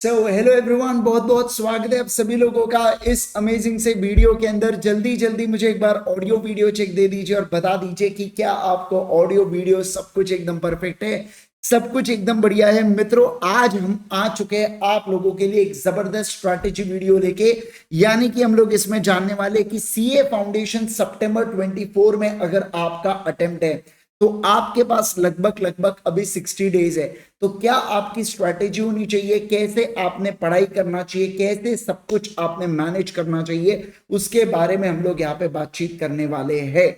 Hello everyone, बहुत बहुत स्वागत है आप सभी लोगों का इस अमेजिंग से वीडियो के अंदर। जल्दी जल्दी मुझे एक बार ऑडियो वीडियो चेक दे दीजिए और बता दीजिए कि क्या आपको ऑडियो वीडियो सब कुछ एकदम परफेक्ट है, सब कुछ एकदम बढ़िया है। मित्रों, आज हम आ चुके हैं आप लोगों के लिए एक जबरदस्त स्ट्रैटेजी वीडियो लेके, यानी कि हम लोग इसमें जानने वाले कि सीए फाउंडेशन सितंबर 24 में अगर आपका अटेम्प्ट है तो आपके पास लगभग लगभग अभी 60 डेज है। तो क्या आपकी स्ट्रैटेजी होनी चाहिए, कैसे आपने पढ़ाई करना चाहिए, कैसे सब कुछ आपने मैनेज करना चाहिए, उसके बारे में हम लोग यहाँ पे बातचीत करने वाले हैं।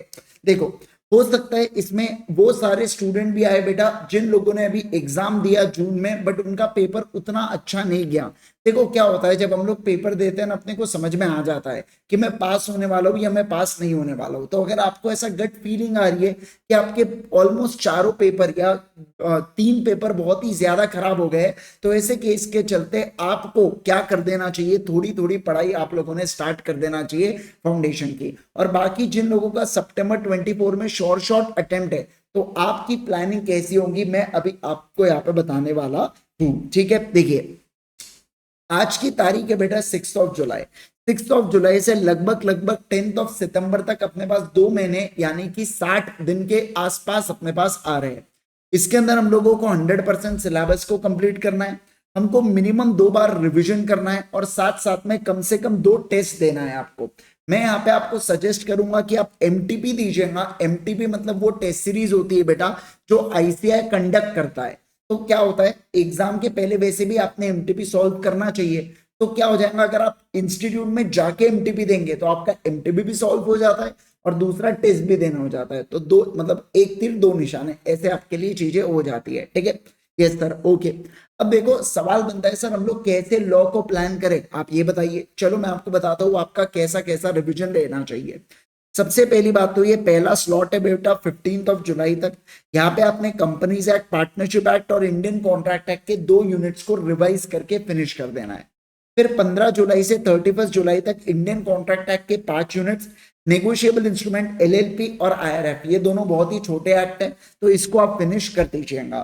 देखो, हो सकता है इसमें वो सारे स्टूडेंट भी आए बेटा जिन लोगों ने अभी एग्जाम दिया जून में, बट उनका पेपर उतना अच्छा नहीं गया। देखो क्या होता है, जब हम लोग पेपर देते हैं ना, अपने को समझ में आ जाता है कि मैं पास होने वाला हूँ या मैं पास नहीं होने वाला हूँ। तो अगर आपको ऐसा गट फीलिंग आ रही है कि आपके ऑलमोस्ट चारों पेपर या 3 पेपर बहुत ही ज्यादा खराब हो गए, तो ऐसे केस के चलते आपको क्या कर देना चाहिए, थोड़ी थोड़ी पढ़ाई आप लोगों ने स्टार्ट कर देना चाहिए फाउंडेशन की। और बाकी जिन लोगों का सितंबर 24 में शॉर्ट अटेम्प्ट है, तो आपकी प्लानिंग कैसी होगी मैं अभी आपको यहाँ पे बताने वाला हूँ। ठीक है, देखिए आज की तारीख है बेटा 6 जुलाई। 6 जुलाई से लगभग लगभग 10 सितंबर तक अपने पास 2 महीने यानी कि 60 दिन के आसपास अपने पास आ रहे हैं। इसके अंदर हम लोगों को 100% सिलेबस को कंप्लीट करना है, हमको मिनिमम 2 बार रिवीजन करना है और साथ साथ में कम से कम 2 टेस्ट देना है आपको। मैं यहाँ पे आपको सजेस्ट करूंगा कि आप एमटीपी दीजिएगा। एमटीपी मतलब वो टेस्ट सीरीज होती है बेटा जो आईसीआई कंडक्ट करता है। तो क्या होता है, एग्जाम के पहले वैसे भी आपने एमटीपी सॉल्व करना चाहिए। तो क्या हो जाएगा, अगर आप इंस्टीट्यूट में जाके एमटीपी देंगे तो आपका एमटीपी भी सॉल्व हो जाता है और दूसरा टेस्ट भी देना हो जाता है। तो दो मतलब एक तीर दो निशाने, ऐसे आपके लिए चीजें हो जाती है। ठीक है, यस सर, ओके। अब देखो सवाल बनता है, सर हम लोग कैसे लॉ को प्लान करें, आप ये बताइए। चलो मैं आपको बताता हूँ आपका कैसा कैसा रिवीजन लेना चाहिए। सबसे पहली बात तो ये पहला स्लॉट है बेटा 15 जुलाई तक। यहाँ पे आपने कंपनीज एक्ट, पार्टनरशिप एक्ट और इंडियन कॉन्ट्रैक्ट एक्ट के 2 यूनिट्स को रिवाइज करके फिनिश कर देना है। फिर 15 जुलाई से 31 जुलाई तक इंडियन कॉन्ट्रैक्ट एक्ट के 5 यूनिट्स, नेगोशिएबल इंस्ट्रूमेंट एलएलपी और आईआरएफ, ये दोनों बहुत ही छोटे एक्ट हैं, तो इसको आप फिनिश कर दीजिएगा।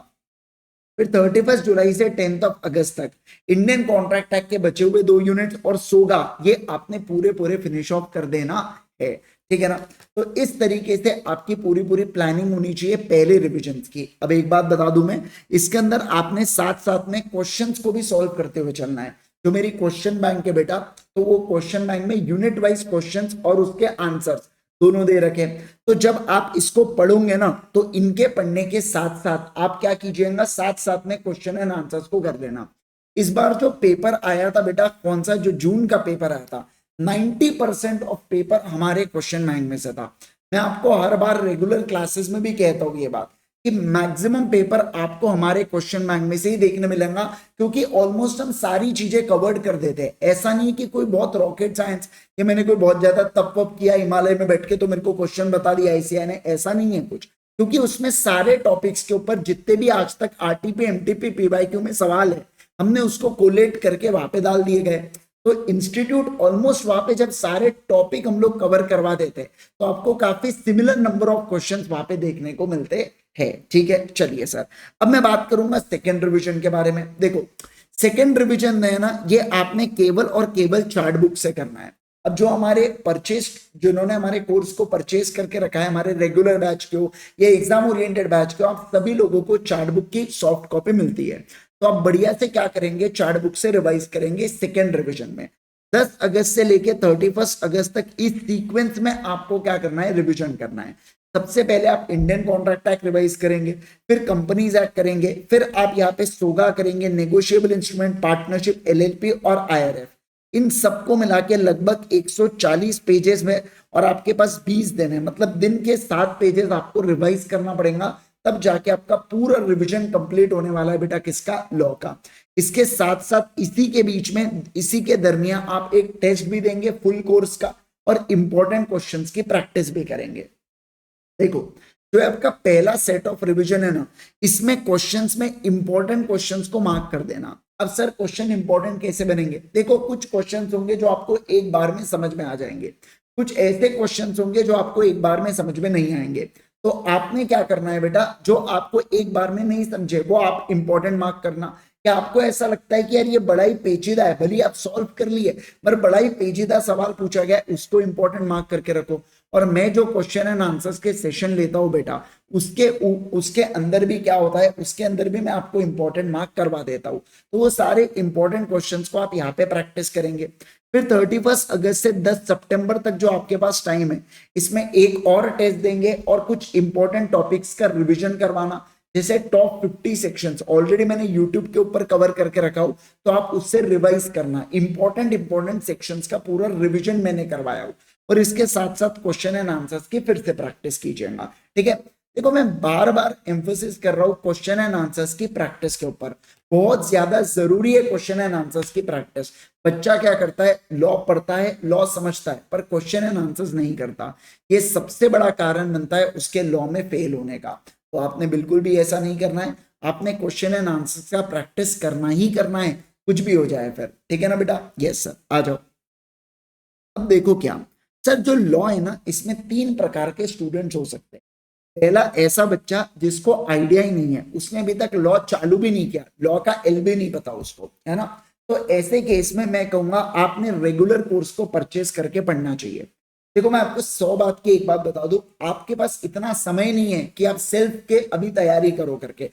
फिर 31 जुलाई से 10 अगस्त तक इंडियन कॉन्ट्रैक्ट एक्ट के बचे हुए 2 यूनिट्स और सोगा, ये आपने पूरे पूरे फिनिश ऑफ कर देना है। ठीक है ना। तो इस तरीके से आपकी पूरी पूरी प्लानिंग होनी चाहिए पहले रिविजन की। अब एक बात बता दूं मैं, इसके अंदर आपने साथ साथ में क्वेश्चंस को भी सॉल्व करते हुए चलना है। जो मेरी क्वेश्चन बैंक है बेटा, तो वो क्वेश्चन बैंक में यूनिट वाइज क्वेश्चंस और उसके आंसर्स दोनों दे रखे। तो जब आप इसको पढ़ोगे ना, तो इनके पढ़ने के साथ साथ आप क्या कीजिएगा, साथ साथ में क्वेश्चन एंड आंसर्स को कर लेना। इस बार जो पेपर आया था बेटा, कौन सा, जो जून का पेपर आया था, 90% ऑफ पेपर हमारे क्वेश्चन बैंक में से था। मैं आपको हर बार रेगुलर क्लासेस में भी कहता हूं ये बात कि मैक्सिमम पेपर आपको हमारे क्वेश्चन बैंक में से ही देखने मिलेगा, क्योंकि ऑलमोस्ट हम सारी चीजें कवर्ड कर देते हैं। ऐसा नहीं कि कोई बहुत रॉकेट साइंस कि मैंने कोई बहुत ज्यादा तप वप किया हिमालय में बैठ के तो मेरे को क्वेश्चन बता दिया आईसीआई ने, ऐसा नहीं है कुछ। क्योंकि उसमें सारे टॉपिक्स के ऊपर जितने भी आज तक आरटीपी एमटीपी पीवाईक्यू में सवाल है, हमने उसको कोलेट करके वहां पे डाल दिए गए। तो इंस्टीट्यूट ऑलमोस्ट वहां पे जब सारे टॉपिक हम लोग कवर करवा देते हैं, तो आपको काफी सिमिलर नंबर ऑफ क्वेश्चंस वहां पे देखने को मिलते हैं। ठीक है, चलिए सर, अब मैं बात करूंगा सेकेंड रिवीजन के बारे में। देखो सेकेंड रिवीजन है ना, ये आपने केवल और केवल चार्ट बुक से करना है। अब जो हमारे परचेज, जिन्होंने हमारे कोर्स को परचेज करके रखा है, हमारे रेगुलर बैच के हो या एग्जाम ओरिएंटेड बैच के हो, आप सभी लोगों को चार्ट बुक की सॉफ्ट कॉपी मिलती है। तो आप बढ़िया से क्या करेंगे, चार्ट बुक से रिवाइज करेंगे सेकेंड रिवीजन में। 10 अगस्त से लेके 31 अगस्त तक इस सीक्वेंस में आपको क्या करना है, रिवीजन करना है। सबसे पहले आप इंडियन कॉन्ट्रैक्ट एक्ट रिवाइज करेंगे, फिर कंपनीज एक्ट करेंगे, फिर आप यहाँ पे सोगा करेंगे, नेगोशिएबल इंस्ट्रूमेंट, पार्टनरशिप, एलएलपी और आईआरएफ। इन सबको मिला के लगभग 140 पेजेस में, और आपके पास 20 दिन है, मतलब दिन के 7 पेजेस आपको रिवाइज करना पड़ेगा। तब जाके आपका पूरा रिवीजन कंप्लीट होने वाला है बेटा, किसका, लॉ का। इसके साथ साथ इसी के बीच में, इसी के दरमियान आप एक टेस्ट भी देंगे फुल कोर्स का, और इंपॉर्टेंट क्वेश्चंस की प्रैक्टिस भी करेंगे। देखो जो आपका पहला सेट ऑफ रिवीजन है ना, इसमें क्वेश्चंस में इंपॉर्टेंट क्वेश्चंस को मार्क कर देना। अब सर क्वेश्चन इंपॉर्टेंट कैसे बनेंगे, देखो कुछ क्वेश्चंस होंगे जो आपको एक बार में समझ में आ जाएंगे, कुछ ऐसे क्वेश्चंस होंगे जो आपको एक बार में समझ में नहीं आएंगे। तो आपने क्या करना है बेटा, जो आपको एक बार में नहीं समझे वो आप इंपॉर्टेंट मार्क करना, क्या आपको ऐसा लगता है कि यार ये बड़ा ही पेचीदा है, भले आप सॉल्व कर लिए पर बड़ा ही पेचीदा सवाल पूछा गया है, उसको इंपॉर्टेंट मार्क करके रखो। और मैं जो क्वेश्चन एंड आंसर्स के सेशन लेता हूं बेटा, उसके अंदर भी क्या होता है, उसके अंदर भी मैं आपको इंपॉर्टेंट मार्क करवा देता हूं। तो वो सारे इंपॉर्टेंट क्वेश्चंस को आप यहाँ पे प्रैक्टिस करेंगे। फिर 31 अगस्त से 10 सितंबर तक जो आपके पास टाइम है, इसमें एक और टेस्ट देंगे और कुछ इंपॉर्टेंट टॉपिक्स का रिविजन करवाना। जैसे टॉप 50 सेक्शंस ऑलरेडी मैंने यूट्यूब के ऊपर कवर करके रखा हूं, तो आप उससे रिवाइज करना। इंपॉर्टेंट सेक्शंस का पूरा रिविजन मैंने करवाया हूं, और इसके साथ साथ क्वेश्चन एंड आंसर्स की फिर से प्रैक्टिस कीजिएगा। ठीक है, देखो मैं बार बार एम्फोसिस कर रहा हूं क्वेश्चन एंड आंसर्स की प्रैक्टिस के ऊपर। बहुत ज्यादा जरूरी है क्वेश्चन एंड आंसर्स की प्रैक्टिस। बच्चा क्या करता है, लॉ पढ़ता है, लॉ समझता है, पर क्वेश्चन एंड आंसर्स नहीं करता। ये सबसे बड़ा कारण बनता है उसके लॉ में फेल होने का। तो आपने बिल्कुल भी ऐसा नहीं करना है, आपने क्वेश्चन एंड आंसर्स का प्रैक्टिस करना ही करना है, कुछ भी हो जाए फिर। ठीक है ना बेटा? यस सर, आ जाओ। अब देखो क्या सर, जो लॉ है ना, इसमें 3 प्रकार के स्टूडेंट्स हो सकते हैं। पहला ऐसा बच्चा जिसको आइडिया ही नहीं है, उसने अभी तक लॉ चालू भी नहीं किया, लॉ का एल भी नहीं पता उसको, है ना। तो ऐसे केस में मैं कहूंगा आपने रेगुलर कोर्स को परचेस करके पढ़ना चाहिए। देखो मैं आपको 100 बात की एक बात बता दूं, आपके पास इतना समय नहीं है कि आप सेल्फ के अभी तैयारी करो करके,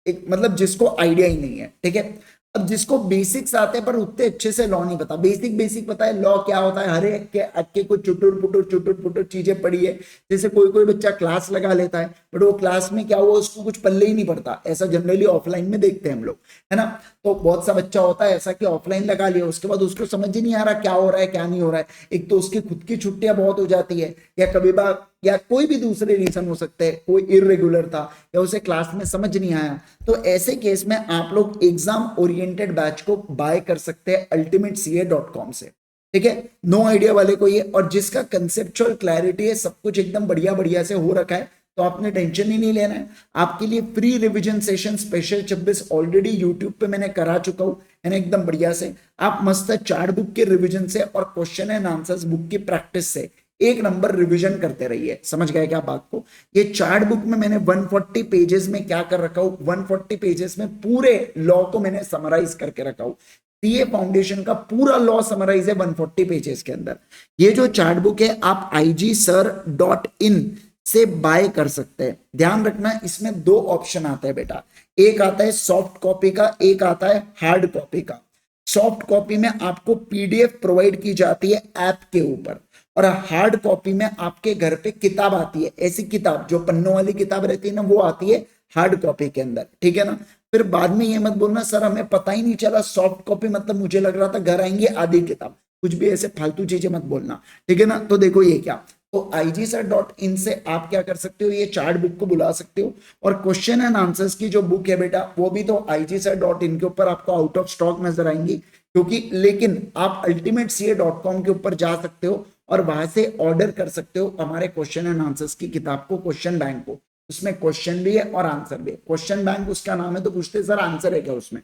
एक मतलब जिसको आइडिया ही नहीं है। ठीक है, अब जिसको बेसिक्स आते हैं पर उतने अच्छे से लॉ नहीं पता, बेसिक बेसिक पता है लॉ क्या होता है, हर एक के अक्के कुछ चुटुर पुटुर चीजें पड़ी है। जैसे कोई कोई बच्चा क्लास लगा लेता है, बट वो क्लास में क्या हुआ उसको कुछ पल्ले ही नहीं पड़ता, ऐसा जनरली ऑफलाइन में देखते हैं हम लोग, है ना। तो बहुत सा बच्चा होता है ऐसा कि ऑफलाइन लगा लिया, उसके बाद उसको समझ ही नहीं आ रहा क्या हो रहा है क्या नहीं हो रहा है। एक तो उसकी खुद की छुट्टियां बहुत हो जाती है, या कभी बार या कोई भी दूसरे रीजन हो सकते हैं, कोई इरेगुलर था या उसे क्लास में समझ नहीं आया। तो ऐसे केस में आप लोग एग्जाम ओरिएंटेड बैच को बाय कर सकते हैं ultimateca.com से। ठीक है, नो आइडिया वाले को ये, और जिसका कंसेप्चुअल क्लैरिटी है, सब कुछ एकदम बढ़िया बढ़िया से हो रखा है, तो आपने टेंशन ही नहीं लेना है। आपके लिए free revision session special 26 already YouTube पे मैंने करा चुका हूं, है ना, एकदम बढ़िया से। आप मस्त चार्ट बुक के रिवीजन से और क्वेश्चन एंड आंसर्स बुक की प्रैक्टिस से एक नंबर रिवीजन करते रहिए। समझ गए क्या बात को? ये चार्ट बुक में मैंने 140 पेजेस में क्या कर रखा हूं, 140 पेजेस में पूरे लॉ को मैंने समराइज करके रखा हूं। सीए फाउंडेशन का पूरा लॉ समराइज है 140 पेजेस के अंदर। ये जो चार्ट बुक है आप igsir.in से बाय कर सकते हैं। ध्यान रखना इसमें 2 ऑप्शन आता है बेटा, एक आता है सॉफ्ट कॉपी का, एक आता है हार्ड कॉपी का। सॉफ्ट कॉपी में आपको पीडीएफ प्रोवाइड की जाती है ऐप के ऊपर, और हार्ड कॉपी में आपके घर पे किताब आती है, ऐसी किताब जो पन्नों वाली किताब रहती है ना, वो आती है हार्ड कॉपी के अंदर। ठीक है ना, फिर बाद में ये मत बोलना सर हमें पता ही नहीं चला सॉफ्ट कॉपी मतलब मुझे लग रहा था घर आएंगे आधी किताब, कुछ भी ऐसे फालतू चीजें मत बोलना। ठीक है ना, तो देखो ये क्या, तो igsir.in से आप क्या कर सकते हो, ये चार्ट बुक को बुला सकते हो। और क्वेश्चन एंड आंसर्स की जो बुक है बेटा, वो भी तो igsir.in के ऊपर आपको आउट ऑफ स्टॉक नजर आएंगी, क्योंकि लेकिन आप ultimateca.com के ऊपर जा सकते हो और वहां से ऑर्डर कर सकते हो हमारे क्वेश्चन एंड आंसर्स की किताब को, क्वेश्चन बैंक को। उसमें क्वेश्चन भी है और आंसर भी है। क्वेश्चन बैंक उसका नाम है, तो पूछते सर आंसर है क्या उसमें?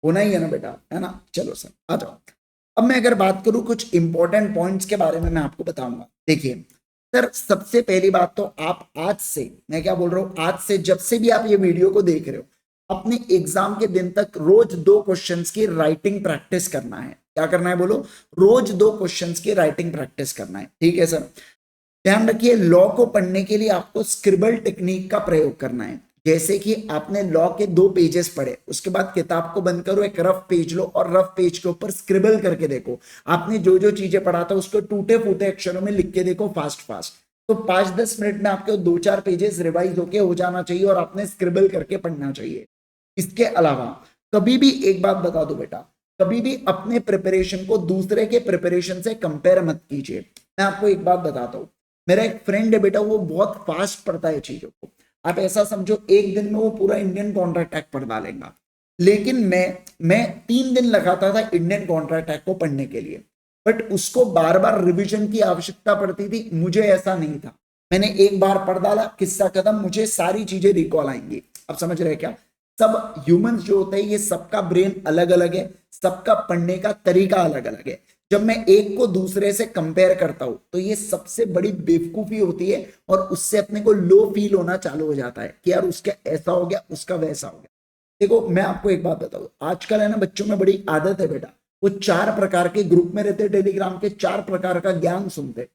होना ही है ना बेटा, है ना। चलो सर आ जाओ। अब मैं अगर बात करूं कुछ इंपॉर्टेंट पॉइंट्स के बारे में मैं आपको बताऊंगा। देखिए सर, सबसे पहली बात तो आप आज से, मैं क्या बोल रहा हूं, आज से जब से भी आप ये वीडियो को देख रहे हो, अपने एग्जाम के दिन तक रोज 2 क्वेश्चंस की राइटिंग प्रैक्टिस करना है। क्या करना है बोलो? रोज 2 क्वेश्चंस की राइटिंग प्रैक्टिस करना है। ठीक है सर। ध्यान रखिए लॉ को पढ़ने के लिए आपको स्क्रिबल टेक्निक का प्रयोग करना है। जैसे कि आपने लॉ के 2 पेजेस पढ़े, उसके बाद किताब को बंद करो, एक रफ पेज लो और रफ पेज के ऊपर स्क्रिबल करके देखो। आपने जो जो चीजें पढ़ा था उसको टूटे फूटे अक्षरों में लिख के देखो फास्ट फास्ट। तो 5-10 मिनट में आपके 2-4 पेजेस रिवाइज होके हो जाना चाहिए और आपने स्क्रिबल करके पढ़ना चाहिए। इसके अलावा कभी भी एक बात बता दो बेटा, कभी भी अपने प्रिपरेशन को दूसरे के प्रिपरेशन से कंपेयर मत कीजिए। मैं आपको एक बात बताता हूँ, मेरा एक फ्रेंड है बेटा, वो बहुत फास्ट पढ़ता है चीजों को। आप ऐसा समझो एक दिन में वो पूरा इंडियन कॉन्ट्रैक्ट एक्ट पढ़ डालेगा, लेकिन मैं 3 दिन लगाता था इंडियन कॉन्ट्रैक्ट एक्ट को पढ़ने के लिए, बट उसको बार बार रिवीजन की आवश्यकता पड़ती थी, मुझे ऐसा नहीं था। मैंने एक बार पढ़ डाला, किस्सा खत्म, मुझे सारी चीजें रिकॉल आएंगी। अब समझ रहे क्या? सब ह्यूमंस जो होते हैं ये सबका ब्रेन अलग अलग है, सबका पढ़ने का तरीका अलग अलग है। जब मैं एक को दूसरे से कंपेयर करता हूं तो ये सबसे बड़ी बेवकूफी होती है, और उससे अपने को लो फील होना चालू हो जाता है कि यार उसका ऐसा हो गया, उसका वैसा हो गया। देखो मैं आपको एक बात बताऊं, आजकल है ना बच्चों में बड़ी आदत है बेटा, वो 4 प्रकार के ग्रुप में रहते, टेलीग्राम के 4 प्रकार का ज्ञान सुनते।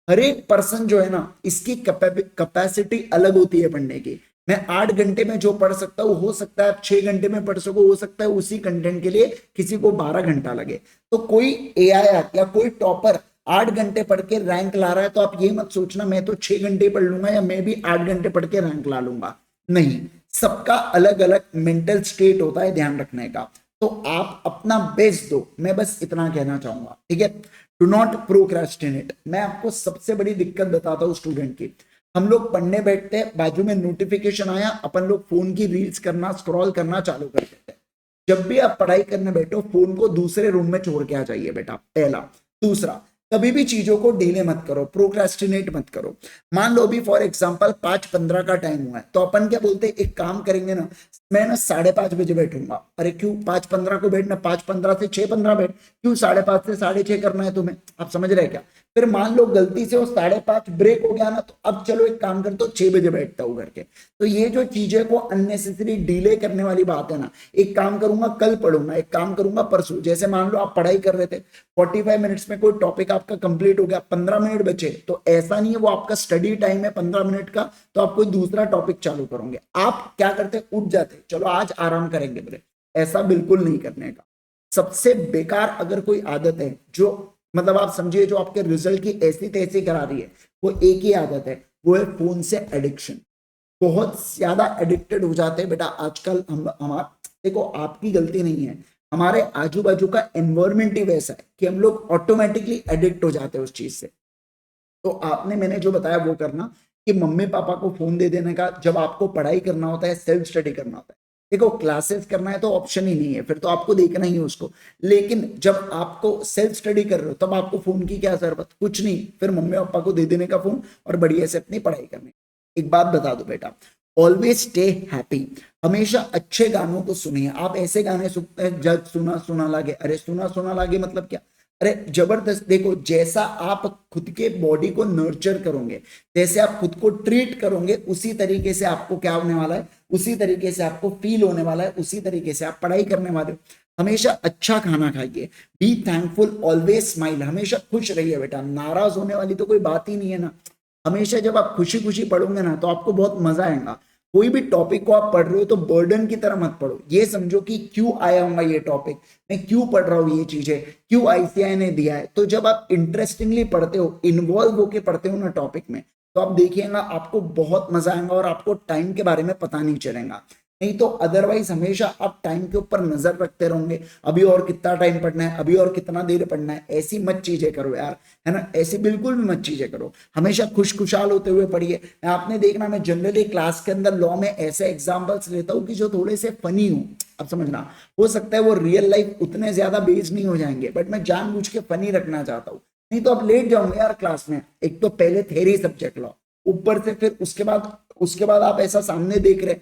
हर एक पर्सन जो है ना, इसकी कैपेसिटी अलग होती है पढ़ने की। मैं 8 घंटे में जो पढ़ सकता हूँ, हो सकता है आप 6 घंटे में पढ़ सको, हो सकता है उसी कंटेंट के लिए किसी को 12 घंटा लगे। तो कोई एआई या कोई टॉपर 8 घंटे पढ़ के रैंक ला रहा है, तो आप ये मत सोचना मैं तो 6 घंटे पढ़ लूंगा या मैं भी 8 घंटे पढ़ के रैंक ला लूंगा। नहीं, सबका अलग अलग मेंटल स्टेट होता है ध्यान रखने का। तो आप अपना बेस्ट दो, मैं बस इतना कहना चाहूंगा, ठीक है। Do not procrastinate. मैं आपको सबसे बड़ी दिक्कत बताता हूँ स्टूडेंट की, हम लोग पढ़ने बैठते हैं, बाजू में नोटिफिकेशन आया, अपन लोग फोन की रील्स करना, स्क्रॉल करना चालू कर देते हैं। जब भी आप पढ़ाई करने बैठो, फोन को दूसरे रूम में छोड़ के आ जाइए बेटा, पहला। दूसरा, कभी भी चीजों को डिले मत करो, प्रोक्रेस्टिनेट मत करो। मान लो भी फॉर एग्जांपल 5:15 का टाइम हुआ है, तो अपन क्या बोलते हैं, एक काम करेंगे ना, मैं ना 5:30 बजे बैठूंगा। अरे क्यों 5:15 को बैठना, 5:15 से 6:15 बैठ, क्यों 5:30 से 6:30 करना है तुम्हें, आप समझ रहे क्या। फिर मान लो गलती से वो 5:30 ब्रेक हो गया ना, तो अब चलो एक काम करते हो 6 बजे बैठता हूँ करके। तो ये जो चीजें को अननेसेसरी डिले करने वाली बात है ना, एक काम करूंगा कल पढ़ूंगा, एक काम करूंगा परसों। जैसे मान लो आप पढ़ाई कर रहे थे, 45 मिनट्स में कोई टॉपिक आपका कंप्लीट हो गया, 15 मिनट बचे, तो ऐसा नहीं है वो आपका स्टडी टाइम है 15 मिनट का, तो आप कोई दूसरा टॉपिक चालू करोगे। आप क्या करते, उठ जाते, चलो आज आराम करेंगे ब्रेक। ऐसा बिल्कुल नहीं करने का। सबसे बेकार अगर कोई आदत है जो, मतलब आप समझिए, जो आपके रिजल्ट की ऐसी तैसी करा रही है, वो एक ही आदत है, वो है फोन से एडिक्शन। बहुत ज्यादा एडिक्टेड हो जाते हैं बेटा आजकल। हम हमारा, देखो आपकी गलती नहीं है, हमारे आजू बाजू का एनवायरमेंट ही वैसा है कि हम लोग ऑटोमेटिकली एडिक्ट हो जाते हैं उस चीज से। तो आपने, मैंने जो बताया वो करना, कि मम्मी पापा को फोन दे देने का जब आपको पढ़ाई करना होता है, सेल्फ स्टडी करना होता है। देखो क्लासेस करना है तो ऑप्शन ही नहीं है, फिर तो आपको देखना ही है उसको। लेकिन जब आपको सेल्फ स्टडी कर रहे हो, तब आपको फोन की क्या जरूरत, कुछ नहीं, फिर मम्मी पापा को दे देने का फोन और बढ़िया से अपनी पढ़ाई करनी। एक बात बता दो बेटा, ऑलवेज स्टे हैप्पी। हमेशा अच्छे गानों को सुनिए। आप ऐसे गाने सुनते हैं, जज सुना सुना लागे, अरे सुना सुना लागे मतलब क्या, अरे जबरदस्त। देखो जैसा आप खुद के बॉडी को नर्चर करोगे, जैसे आप खुद को ट्रीट करोगे, उसी तरीके से आपको क्या होने वाला है, उसी तरीके से आपको फील होने वाला है, उसी तरीके से आप पढ़ाई करने वाले हो। हमेशा अच्छा खाना खाइए, बी थैंकफुल, ऑलवेज स्माइल, हमेशा खुश रहिए बेटा। नाराज होने वाली तो कोई बात ही नहीं है ना। हमेशा जब आप खुशी खुशी पढ़ोगे ना, तो आपको बहुत मजा आएगा। कोई भी टॉपिक को आप पढ़ रहे हो तो बर्डन की तरह मत पढ़ो, ये समझो कि क्यों आया हूँ ये टॉपिक, मैं क्यों पढ़ रहा हूँ ये चीजें, क्यों आईसीआई ने दिया है। तो जब आप इंटरेस्टिंगली पढ़ते हो, इन्वॉल्व होके पढ़ते हो ना टॉपिक में, तो आप देखिएगा आपको बहुत मजा आएगा और आपको टाइम के बारे में पता नहीं चलेगा। नहीं तो अदरवाइज हमेशा आप टाइम के ऊपर नजर रखते रहोगे, अभी और कितना टाइम पढ़ना है, अभी और कितना देर पढ़ना है। ऐसी मत चीजें करो यार, है ना, ऐसी बिल्कुल भी मत चीजें करो। हमेशा खुश खुशहाल होते हुए पढ़िए। आपने देखना, मैं जनरली क्लास के अंदर लॉ में ऐसे एग्जाम्पल्स लेता हूँ कि जो थोड़े से फनी हो। अब समझना, हो सकता है वो रियल लाइफ उतने ज्यादा बेस्ड नहीं हो जाएंगे, बट मैं जानबूझ के फनी रखना चाहता हूँ। नहीं तो आप लेट जाओगे यार क्लास में। एक तो पहले थेरी सब्जेक्ट लो, ऊपर से फिर उसके बाद आप ऐसा सामने देख रहे,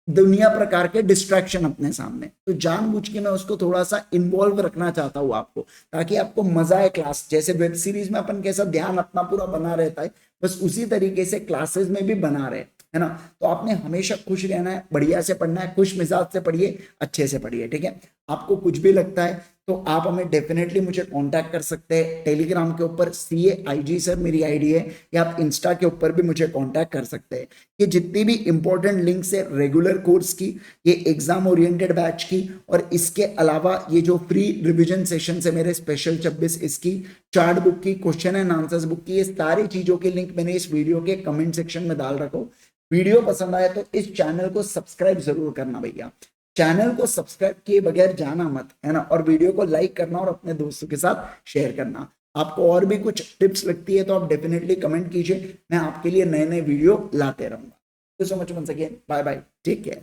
दुनिया प्रकार के डिस्ट्रैक्शन अपने सामने। तो जानबूझ के मैं उसको थोड़ा सा इन्वॉल्व रखना चाहता हूँ आपको, ताकि आपको मजा आए क्लास। जैसे वेब सीरीज में अपन कैसा ध्यान अपना पूरा बना रहता है, बस उसी तरीके से क्लासेस में भी बना रहे, है ना। तो आपने हमेशा खुश रहना है, बढ़िया से पढ़ना है, खुश मिजाज से पढ़िए, अच्छे से पढ़िए, ठीक है। आपको कुछ भी लगता है तो आप हमें डेफिनेटली मुझे कांटेक्ट कर सकते हैं। टेलीग्राम के ऊपर CAIG सर मेरी आईडी है, या आप इंस्टा के ऊपर भी मुझे कांटेक्ट कर सकते हैं। ये जितनी भी इंपॉर्टेंट लिंक्स है रेगुलर कोर्स की, ये एग्जाम ओरिएंटेड बैच की, और इसके अलावा ये जो फ्री रिविजन सेशन है मेरे स्पेशल 26 इसकी, चार्ट बुक की, क्वेश्चन एंड आंसर्स बुक की, ये सारी चीजों के लिंक मैंने इस वीडियो के कमेंट सेक्शन में डाल रखो। वीडियो पसंद आए तो इस चैनल को सब्सक्राइब जरूर करना भैया, चैनल को सब्सक्राइब किए बगैर जाना मत, है ना। और वीडियो को लाइक करना और अपने दोस्तों के साथ शेयर करना। आपको और भी कुछ टिप्स लगती है तो आप डेफिनेटली कमेंट कीजिए, मैं आपके लिए नए नए वीडियो लाते रहूंगा। So much once again, bye bye, take care.